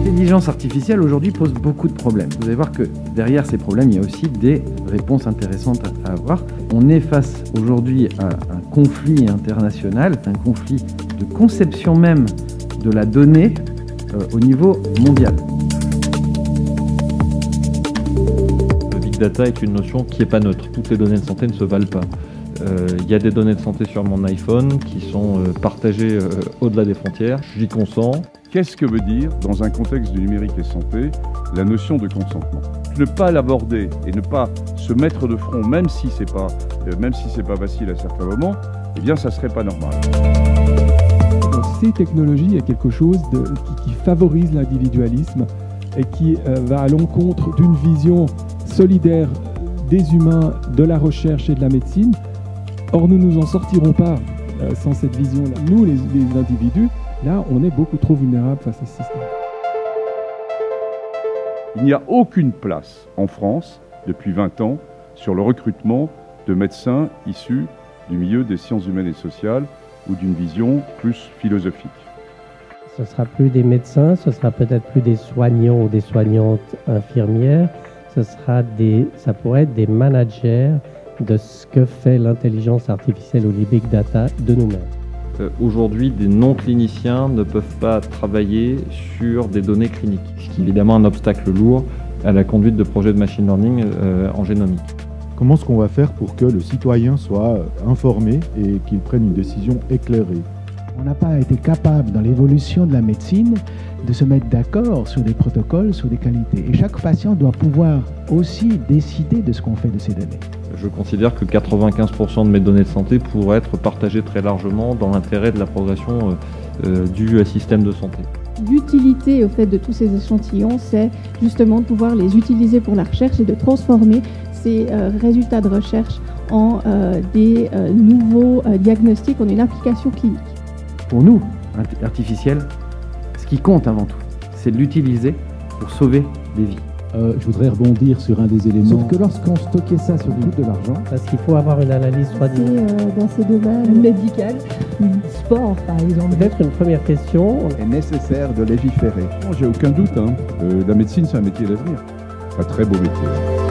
L'intelligence artificielle aujourd'hui pose beaucoup de problèmes. Vous allez voir que derrière ces problèmes, il y a aussi des réponses intéressantes à avoir. On est face aujourd'hui à un conflit international, un conflit de conception même de la donnée au niveau mondial. Le big data est une notion qui n'est pas neutre. Toutes les données de santé ne se valent pas. Il y a des données de santé sur mon iPhone qui sont partagées au-delà des frontières. J'y consens. Qu'est-ce que veut dire, dans un contexte du numérique et santé, la notion de consentement? Ne pas l'aborder et ne pas se mettre de front, même si c'est pas facile à certains moments, eh bien, ça serait pas normal. Dans ces technologies, il y a quelque chose qui favorise l'individualisme et qui va à l'encontre d'une vision solidaire des humains, de la recherche et de la médecine. Or, nous ne nous en sortirons pas sans cette vision-là. Nous, les individus, là, on est beaucoup trop vulnérables face à ce système. Il n'y a aucune place en France, depuis 20 ans, sur le recrutement de médecins issus du milieu des sciences humaines et sociales ou d'une vision plus philosophique. Ce ne sera plus des médecins, ce sera peut-être plus des soignants ou des soignantes infirmières, ça pourrait être des managers de ce que fait l'intelligence artificielle ou les big data de nous-mêmes. Aujourd'hui, des non-cliniciens ne peuvent pas travailler sur des données cliniques, ce qui est évidemment un obstacle lourd à la conduite de projets de machine learning en génomique. Comment est-ce qu'on va faire pour que le citoyen soit informé et qu'il prenne une décision éclairée? On n'a pas été capable, dans l'évolution de la médecine, de se mettre d'accord sur des protocoles, sur des qualités. Et chaque patient doit pouvoir aussi décider de ce qu'on fait de ces données. Je considère que 95% de mes données de santé pourraient être partagées très largement dans l'intérêt de la progression du système de santé. L'utilité au fait de tous ces échantillons, c'est justement de pouvoir les utiliser pour la recherche et de transformer ces résultats de recherche en des nouveaux diagnostics, en une application clinique. Pour nous, artificiel, ce qui compte avant tout, c'est de l'utiliser pour sauver des vies. Je voudrais rebondir sur un des éléments. Sauf que lorsqu'on stockait ça sur coûte de l'argent, parce qu'il faut avoir une analyse 3D. Dans ces domaines médicaux, sport par exemple. Peut-être une première question. Il est nécessaire de légiférer. J'ai aucun doute, la médecine c'est un métier d'avenir. Un très beau métier.